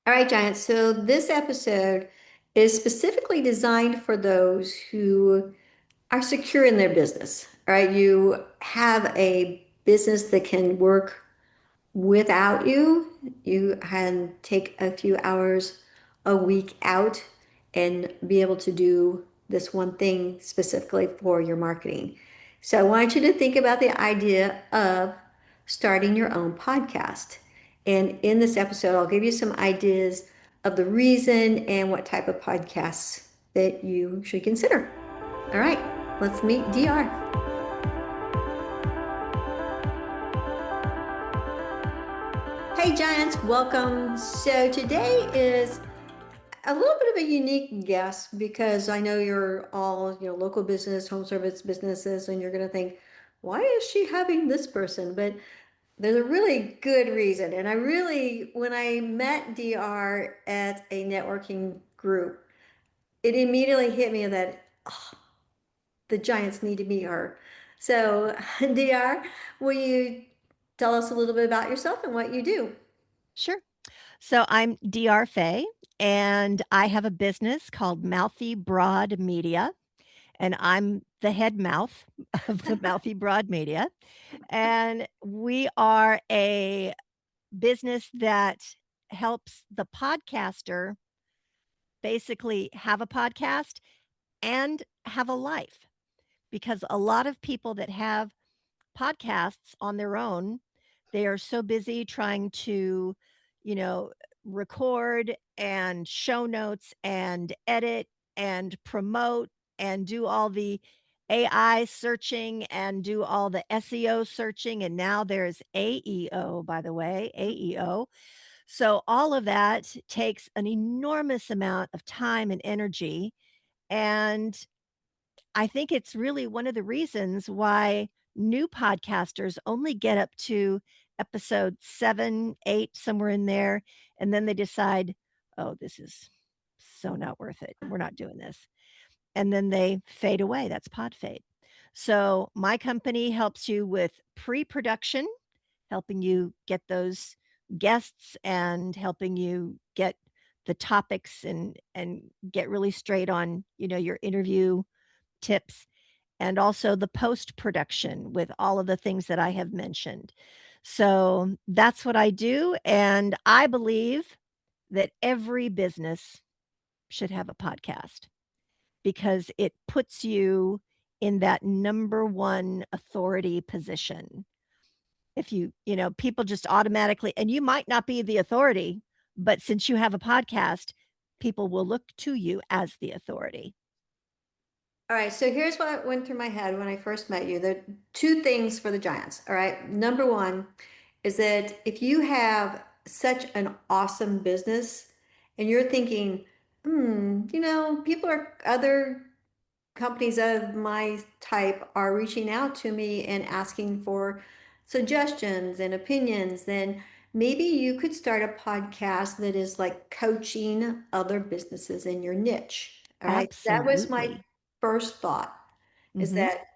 All right, Giants. So this episode is specifically designed for those who are secure in their business. All right, you have a business that can work without you. You can take a few hours a week out and be able to do this one thing specifically for your marketing. So I want you to think about the idea of starting your own podcast. And in this episode, I'll give you some ideas of the reason and what type of podcasts that you should consider. All right, let's meet DR. Hey Giants, welcome. So today is a little bit of a unique guest because I know you're all, local business, home service businesses, and you're going to think, why is she having this person? But there's a really good reason. And when I met DR at a networking group, it immediately hit me that the Giants need to meet her. So, DR, will you tell us a little bit about yourself and what you do? Sure. So I'm DR Faye, and I have a business called Mouthy Broad Media, and I'm the head mouth of the Mouthy Broad Media. And we are a business that helps the podcaster basically have a podcast and have a life. Because a lot of people that have podcasts on their own, they are so busy trying to, you know, record and show notes and edit and promote and do all the AI searching and do all the SEO searching. And now there's AEO, by the way, AEO. So all of that takes an enormous amount of time and energy. And I think it's really one of the reasons why new podcasters only get up to episode 7, 8, somewhere in there, and then they decide, "Oh, this is so not worth it. We're not doing this." And then they fade away. That's podfade. So, my company helps you with pre-production, helping you get those guests and helping you get the topics and get really straight on, your interview tips, and also the post-production with all of the things that I have mentioned. So, that's what I do, and I believe that every business should have a podcast because it puts you in that number 1 authority position. If people just automatically, and you might not be the authority, but since you have a podcast, people will look to you as the authority. All right, so here's what went through my head when I first met you. There are two things for the Giants. All right, number one is that if you have such an awesome business and you're thinking, people are other companies of my type are reaching out to me and asking for suggestions and opinions, then maybe you could start a podcast that is like coaching other businesses in your niche. All right. That was my Absolutely. first thought is Mhm, that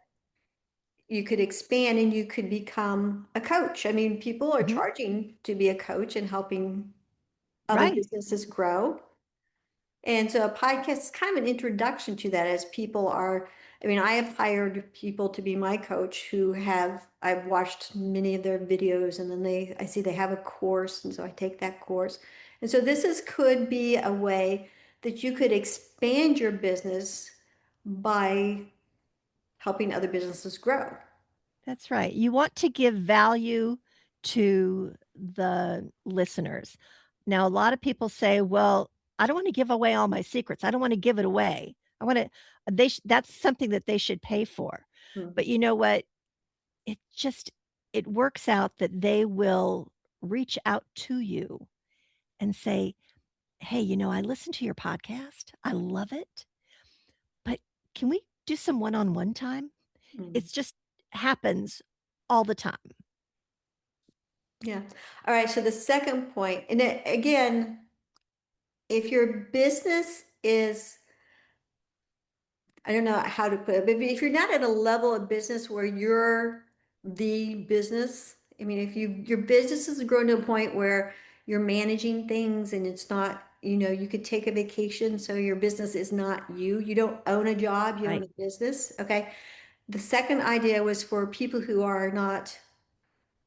you could expand and you could become a coach. I mean, people are mhm. charging to be a coach and helping other Right. businesses grow. And so a podcast is kind of an introduction to that as people are, I mean, I have hired people to be my coach I've watched many of their videos and then I see they have a course and so I take that course. And so could be a way that you could expand your business by helping other businesses grow. That's right. You want to give value to the listeners. Now, a lot of people say, "Well, I don't wanna give away all my secrets. I don't wanna give it away. I wanna." That's something that they should pay for. Hmm. But you know what? It just it works out that they will reach out to you and say, "Hey, I listened to your podcast. I love it, but can we do some one-on-one time?" Hmm. It's just happens all the time. Yeah. All right. So the second point, and again, if your business is I don't know how to put it, but if you're not at a level of business where you're the business, I mean, if your business has grown to a point where you're managing things and it's not, you could take a vacation so your business is not you. You don't own a job, you own Right. a business. Okay. The second idea was for people who are not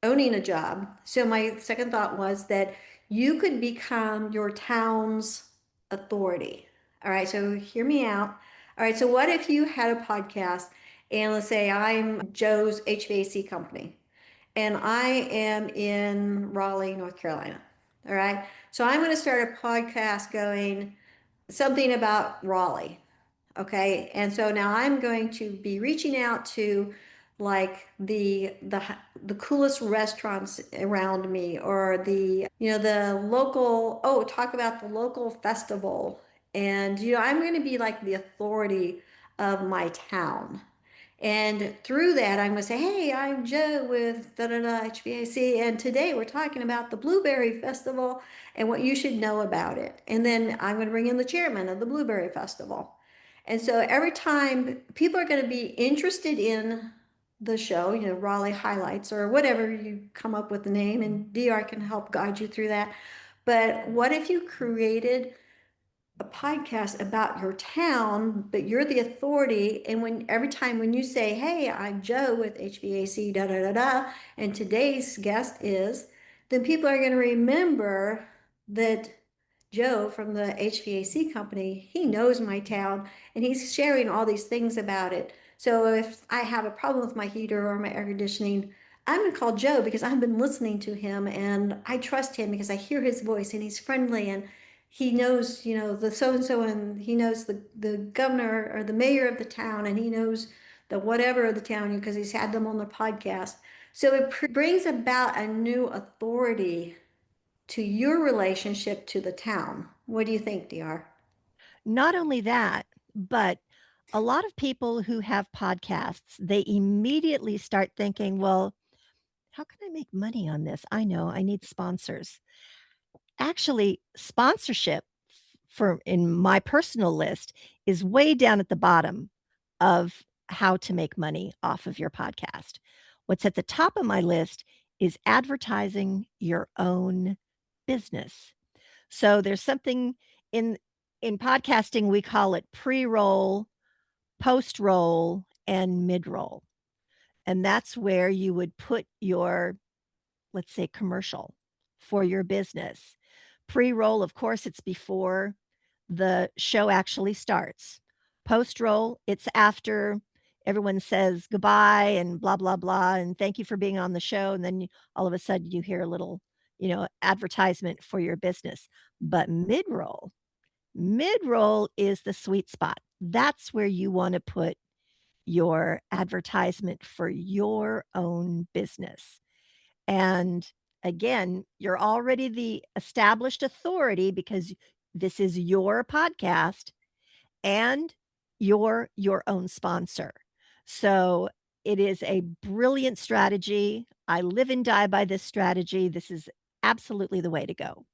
owning a job. So my second thought was that you could become your town's authority. All right, so hear me out. All right, so what if you had a podcast and let's say I'm Joe's HVAC company and I am in Raleigh, North Carolina. All right, so I'm going to start a podcast going something about Raleigh. Okay. And so now I'm going to be reaching out to like the coolest restaurants around me or the local, oh, talk about the local festival. And I'm going to be like the authority of my town. And through that, I'm going to say, hey, I'm Joe with da da da HVAC, and today we're talking about the Blueberry Festival and what you should know about it. And then I'm going to bring in the chairman of the Blueberry Festival. And so every time people are going to be interested in the show, Raleigh highlights or whatever you come up with the name, and DR can help guide you through that. But what if you created a podcast about your town, but you're the authority. And when every time when you say, hey, I'm Joe with HVAC, da da da da, and today's guest is, then people are going to remember that Joe from the HVAC company, he knows my town and he's sharing all these things about it. So if I have a problem with my heater or my air conditioning, I'm going to call Joe because I've been listening to him and I trust him because I hear his voice and he's friendly and he knows, the so and so, and he knows the governor or the mayor of the town, and he knows the whatever of the town because he's had them on the podcast. So it brings about a new authority to your relationship to the town. What do you think, DR? Not only that, but a lot of people who have podcasts, they immediately start thinking, well, how can I make money on this? I know I need sponsors. Actually, sponsorship for in my personal list is way down at the bottom of how to make money off of your podcast. What's at the top of my list is advertising your own business. So there's something in in podcasting we call it pre-roll, post-roll, and mid-roll. And that's where you would put your, let's say, commercial for your business. Pre-roll, of course, it's before the show actually starts. Post-roll, it's after everyone says goodbye and blah, blah, blah, and thank you for being on the show, and then all of a sudden you hear a little, advertisement for your business. But mid-roll is the sweet spot. That's where you wanna put your advertisement for your own business. And again, you're already the established authority because this is your podcast and you're your own sponsor. So it is a brilliant strategy. I live and die by this strategy. This is absolutely the way to go.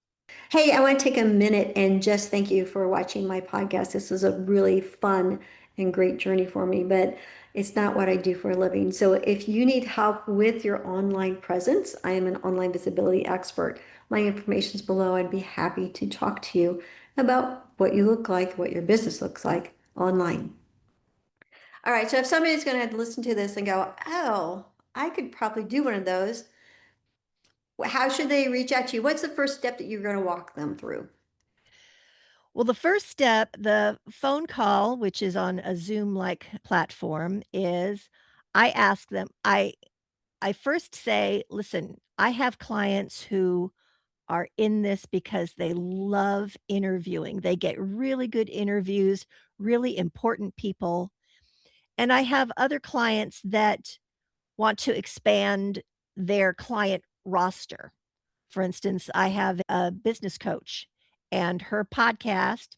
Hey, I want to take a minute and just thank you for watching my podcast. This was a really fun and great journey for me, but it's not what I do for a living. So if you need help with your online presence, I am an online visibility expert. My information is below. I'd be happy to talk to you about what you look like, what your business looks like online. All right, so if somebody's going to listen to this and go, oh, I could probably do one of those, how should they reach out to you? What's the first step that you're going to walk them through? Well, the first step, the phone call, which is on a Zoom-like platform, is I ask them, I first say, listen, I have clients who are in this because they love interviewing. They get really good interviews, really important people. And I have other clients that want to expand their client roster. For instance, I have a business coach and her podcast,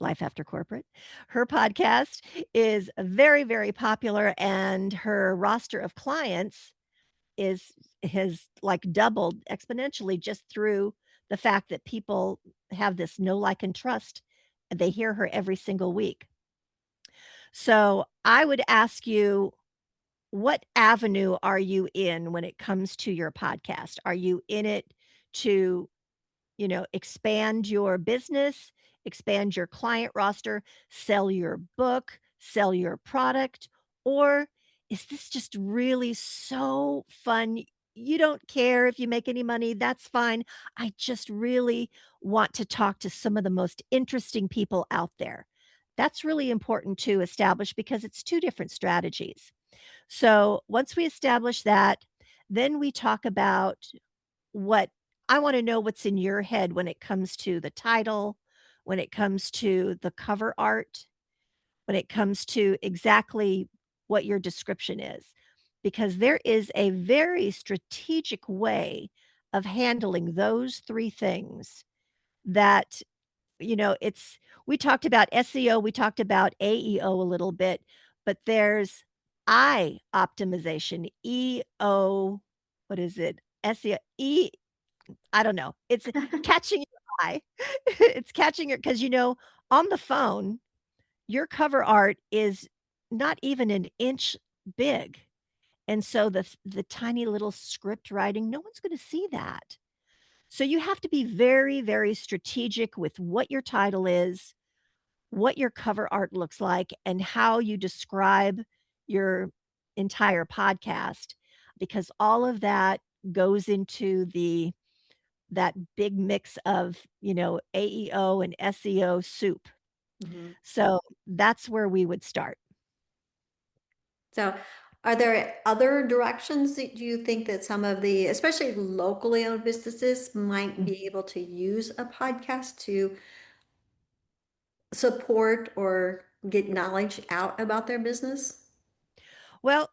Life After Corporate, her podcast is very, very popular and her roster of clients is has, like, doubled exponentially just through the fact that people have this know, like, and trust, and they hear her every single week. So, I would ask you, what avenue are you in when it comes to your podcast? Are you in it to expand your business, expand your client roster, sell your book, sell your product? Or is this just really so fun? You don't care if you make any money, that's fine. I just really want to talk to some of the most interesting people out there. That's really important to establish because it's two different strategies. So once we establish that, then we talk about what I want to know what's in your head when it comes to the title, when it comes to the cover art, when it comes to exactly what your description is. Because there is a very strategic way of handling those three things that, it's we talked about SEO, we talked about AEO a little bit, but there's I optimization, EO, what is it? SEO, I don't know. It's catching your eye. It's catching your because, on the phone, your cover art is not even an inch big, and so the tiny little script writing, no one's gonna see that. So you have to be very, very strategic with what your title is, what your cover art looks like, and how you describe your entire podcast, because all of that goes into that big mix of, AEO and SEO soup. Mhm. So that's where we would start. So, are there other directions that you think that some of the, especially locally owned businesses, might Mm. be able to use a podcast to support or get knowledge out about their business? Well,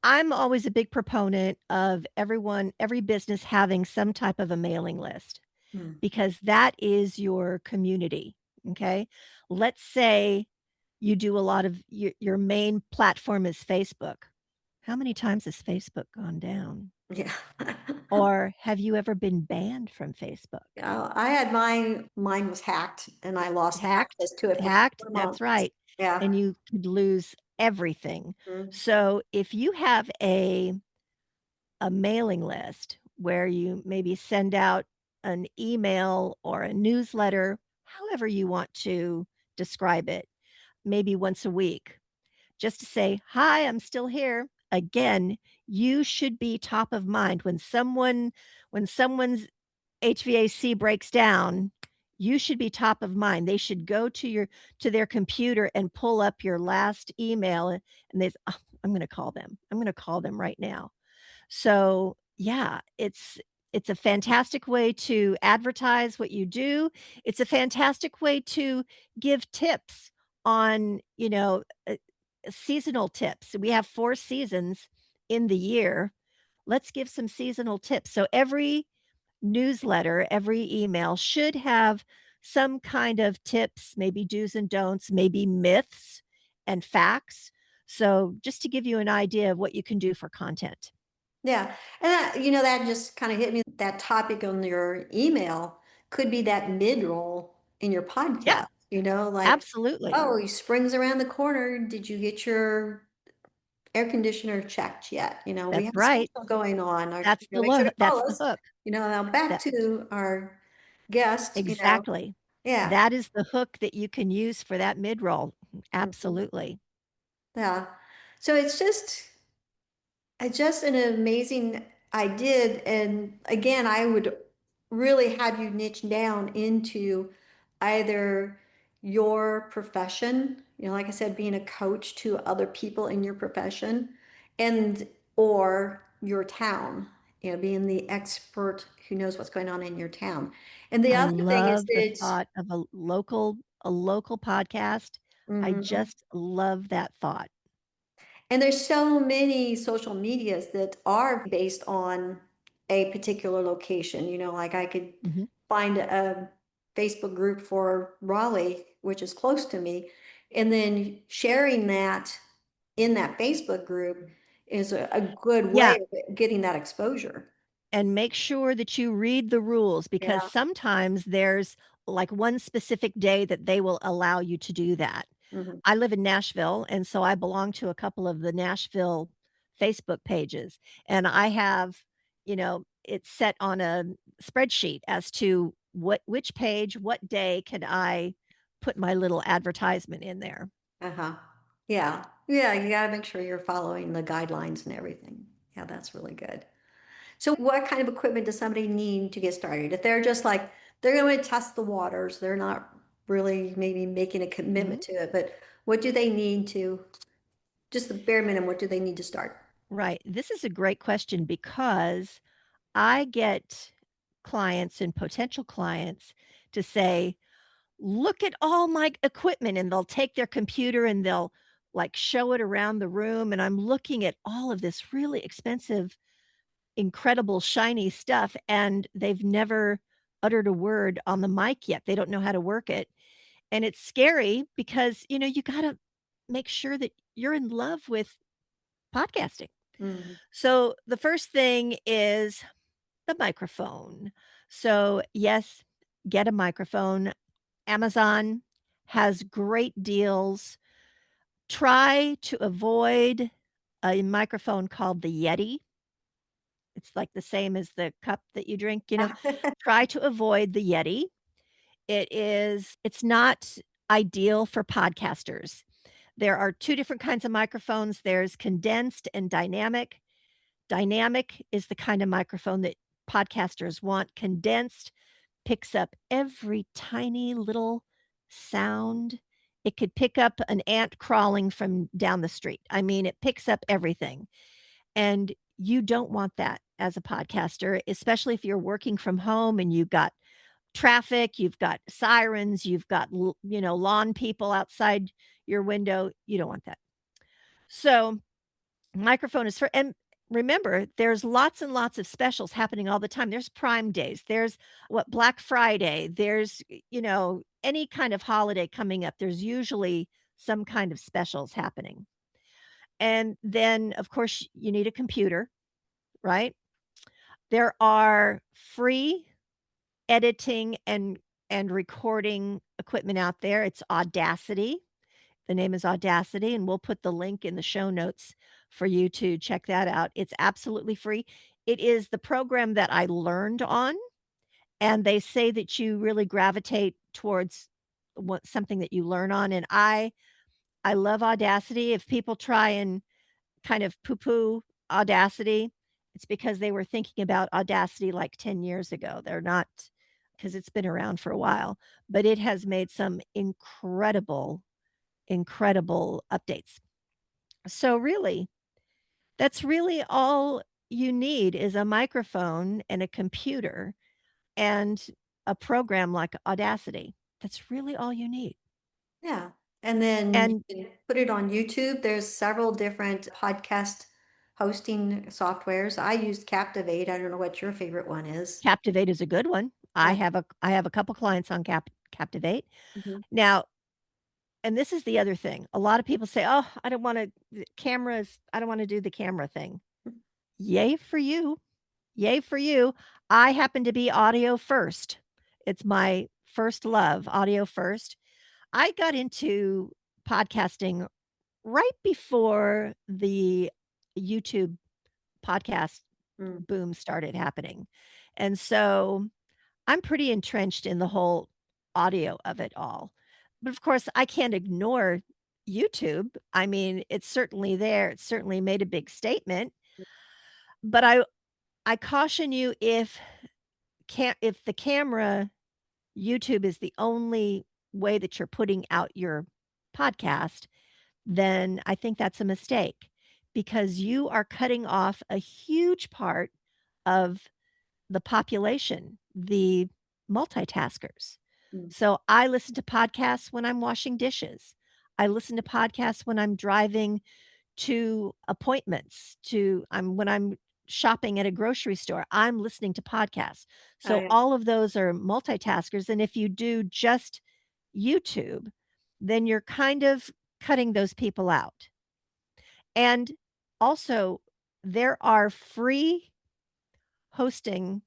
I'm always a big proponent of every business having some type of a mailing list Hmm. because that is your community, okay? Let's say you do a lot of your main platform is Facebook. How many times has Facebook gone down? Yeah. Or have you ever been banned from Facebook? I had mine was hacked and I lost Hacked, access to it for hacked, 4 months. that's right, Yeah. and you could lose everything. Mm. So, if you have a mailing list where you maybe send out an email or a newsletter, however you want to describe it, maybe once a week, just to say, "Hi, I'm still here." Again, you should be top of mind when someone's HVAC breaks down, you should be top of mind. They should go to their computer and pull up your last email, and "Oh, I'm gonna call them. I'm gonna call them right now." So, yeah, it's a fantastic way to advertise what you do. It's a fantastic way to give tips on, seasonal tips. We have 4 seasons in the year. Let's give some seasonal tips. So every newsletter, every email should have some kind of tips, maybe do's and don'ts, maybe myths and facts. So just to give you an idea of what you can do for content. Yeah. And that just kind of hit me. That topic on your email could be that mid-roll in your Yeah, podcast, like, absolutely. oh, spring's around the corner. Did you get your air conditioner checked yet? We That's have a right. special going on. Or, That's the make sure lo to that's call the us. hook. Now back That to our guest, exactly. yeah. That is the hook that you can use for that mid-roll. Mhm. Absolutely. Yeah. So it's just an amazing idea. And again, I would really have you niche down into either your profession, like I said, being a coach to other people in your profession, and or your town, being the expert who knows what's going on in your town. And the I other thing is love the that, thought of a local podcast. I mhm. just love that thought. And there's so many social medias that are based on a particular location. Like I could Mhm. find a Facebook group for Raleigh, which is close to me, and then sharing that in that Facebook group is a good Yeah, way of getting that exposure. and make sure that you read the rules because Yeah. sometimes there's, like, one specific day that they will allow you to do that. Mhm. I live in Nashville, and so I belong to a couple of the Nashville Facebook pages, and I have, it's set on a spreadsheet as to which page, what day can I put my little advertisement in there? Uh-huh. Yeah. Yeah, you gotta make sure you're following the guidelines and everything. Yeah, that's really good. So what kind of equipment does somebody need to get started? If they're just like, they're going to test the waters, they're not really maybe making a commitment Mhm. to it, but what do they need to, just the bare minimum, what do they need to start? Right. This is a great question because I get clients and potential clients to say, "Look at all my equipment," and they'll take their computer and they'll, like, show it around the room, and I'm looking at all of this really expensive, incredible, shiny stuff, and they've never uttered a word on the mic yet. They don't know how to work it, and it's scary because, you gotta make sure that you're in love with podcasting. Mm. So, the first thing is the microphone. So, yes, get a microphone. Amazon has great deals. Try to avoid a microphone called the Yeti. It's like the same as the cup that you drink, you know? Try to avoid the Yeti. It's not ideal for podcasters. There are 2 different kinds of microphones. There's condensed and dynamic. Dynamic is the kind of microphone that podcasters want. Condensed picks up every tiny little sound. It could pick up an ant crawling from down the street. I mean, it picks up everything, and you don't want that as a podcaster, especially if you're working from home and you've got traffic, you've got sirens, you've got lawn people outside your window. You don't want that. So, microphone is for and remember, there's lots and lots of specials happening all the time. There's Prime Days, there's Black Friday, there's, any kind of holiday coming up, there's usually some kind of specials happening. And then, of course, you need a computer, right? There are free editing and recording equipment out there. It's Audacity. The name is Audacity, and we'll put the link in the show notes for you to check that out. It's absolutely free. It is the program that I learned on, and they say that you really gravitate towards something that you learn on, and I love Audacity. If people try and kind of poo-poo Audacity, it's because they were thinking about Audacity like 10 years ago. They're not, because it's been around for a while, but it has made some incredible updates. So really, that's really all you need is a microphone and a computer and a program like Audacity. That's really all you need. Yeah. And then you And can put it on YouTube. There's several different podcast hosting softwares. I used Captivate. I don't know what your favorite one is. Captivate is a good one. Yeah. I have a couple clients on Captivate. Mhm. Now, and this is the other thing. A lot of people say, "Oh, I don't wanna cameras, I don't wanna do the camera thing." Yay for you. Yay for you. I happen to be audio first. It's my first love, audio first. I got into podcasting right before the YouTube podcast Mm. boom started happening. And so I'm pretty entrenched in the whole audio of it all. But of course, I can't ignore YouTube. I mean, it's certainly there. It's certainly made a big statement, but I caution you if the camera YouTube is the only way that you're putting out your podcast, then I think that's a mistake because you are cutting off a huge part of the population, the multitaskers. Mm. So I listen to podcasts when I'm washing dishes. I listen to podcasts when I'm driving to appointments, when I'm shopping at a grocery store, I'm listening to podcasts. Oh, So yeah. all of those are multitaskers, and if you do just YouTube, then you're kind of cutting those people out. And also, there are free hosting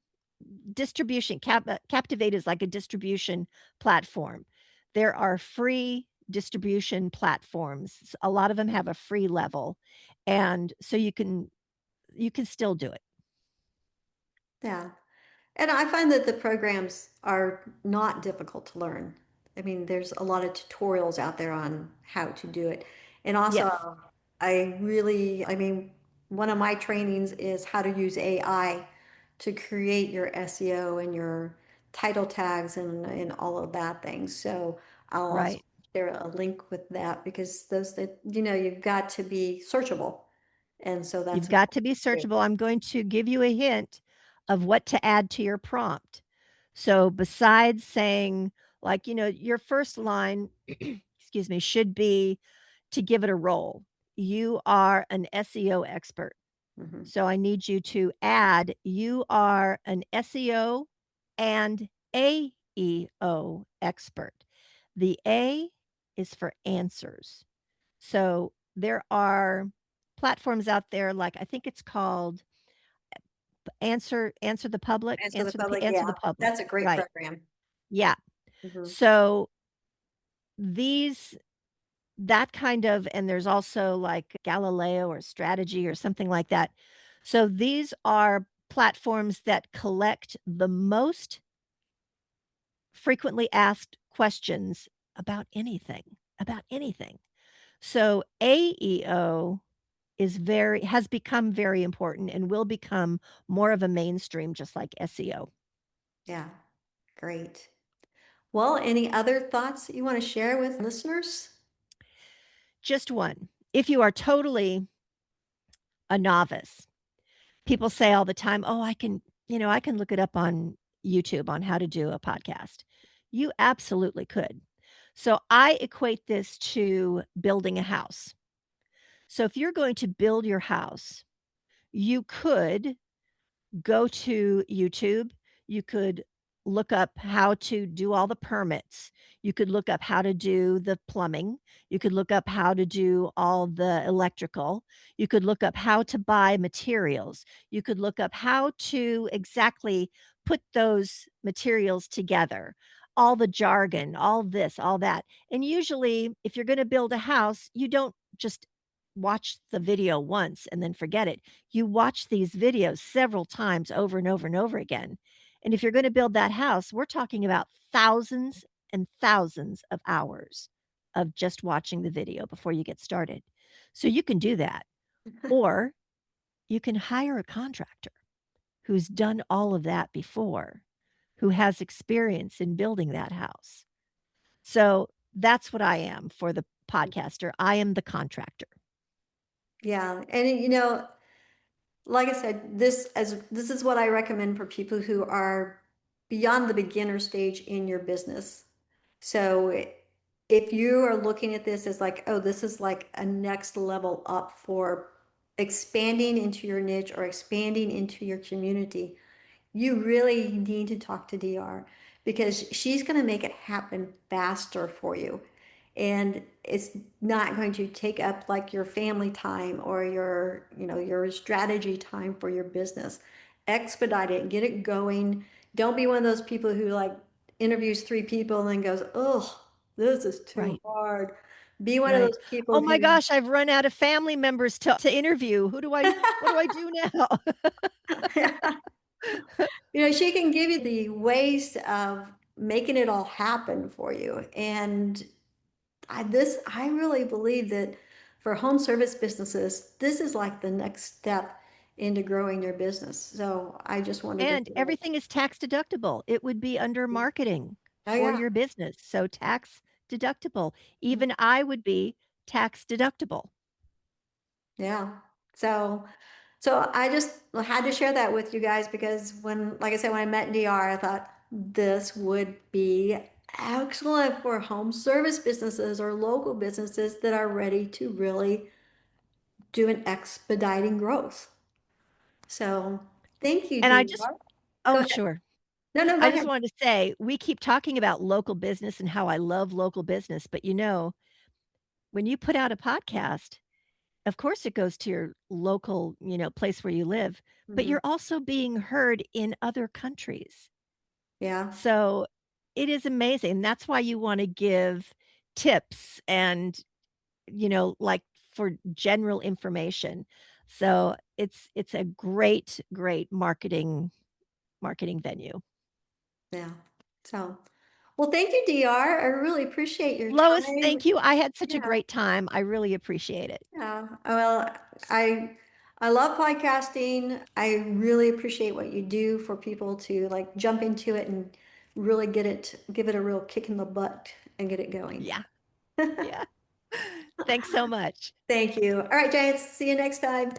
distribution. Captivate is like a distribution platform. There are free distribution platforms. A lot of them have a free level, and so you can still do it. Yeah. And I find that the programs are not difficult to learn. I mean, there's a lot of tutorials out there on how to do it. And Yes, also, I mean, one of my trainings is how to use AI to create your SEO and your title tags and all of that things. So I'll also right. share a link with that because those that, you know, you've got to be searchable. And so You've that's got to important be too. searchable. I'm going to give you a hint of what to add to your prompt. So besides saying, like, your first line, excuse me, should be to give it a role. You are an SEO expert. Mhm. So I need you to add, you are an SEO and AEO expert. The A is for answers. So there are platforms out there like I think it's called Answer the Public, Answer the public, Answer yeah, the Public. that's a great Right. program. Yeah. Mhm. So these that kind of and there's also like Galileo or Strategy or something like that. So these are platforms that collect the most frequently asked questions about anything. So AEO has become very important and will become more of a mainstream just like SEO. Yeah, great. Well, any other thoughts that you want to share with listeners? Just one. If you are totally a novice, people say all the time, "Oh, I can look it up on YouTube on how to do a podcast." You absolutely could. So I equate this to building a house. So if you're going to build your house, you could go to YouTube. You could look up how to do all the permits. You could look up how to do the plumbing. You could look up how to do all the electrical. You could look up how to buy materials. You could look up how to exactly put those materials together. All the jargon, all this, all that. And usually, if you're going to build a house, you don't just watch the video once and then forget it. You watch these videos several times over and over and over again. And if you're going to build that house, we're talking about thousands and thousands of hours of just watching the video before you get started. So you can do that. Or you can hire a contractor who's done all of that before, who has experience in building that house. So that's what I am for the podcaster. I am the contractor. Yeah, and you know, like I said, this is what I recommend for people who are beyond the beginner stage in your business. So if you are looking at this as like, oh, this is like a next level up for expanding into your niche or expanding into your community, you really need to talk to DR because she's going to make it happen faster for you. And it's not going to take up like your family time or your, you know, your strategy time for your business. Expedite it, get it going. Don't be one of those people who like interviews three people and then goes, oh, this is too Right. hard. Be one of Right. those people "Oh my who gosh, I've run out of family members to interview. What do I do now?" you know, she can give you the ways of making it all happen for you. And I really believe that for home service businesses, this is like the next step into growing their business. So I just wanted to And share with everything is tax deductible. It would be under you. marketing Oh for yeah. your business, so tax deductible. Even I would be tax deductible. Yeah. So I just had to share that with you guys because when, like I said, when I met DR, I thought this would be excellent for home service businesses or local businesses that are ready to really do an expediting growth. So thank you, And I just DR. Go Oh, ahead. sure. No, no, go I just ahead. wanted to say, we keep talking about local business and how I love local business, but, when you put out a podcast, of course, it goes to your local, place where you live, but Mhm. you're also being heard in other countries. Yeah. So, it is amazing. That's why you wanna give tips and, like, for general information. So, it's a great, great marketing marketing venue. Yeah. So, well, thank you, DR. I really appreciate your Lois, time. thank you. I had such a Yeah. great time. I really appreciate it. Yeah. Well, I I love podcasting. I really appreciate what you do for people to like jump into it and really give it a real kick in the butt and get it going. Yeah. Yeah. Thanks so much. Thank you. All right, Giants. See you next time.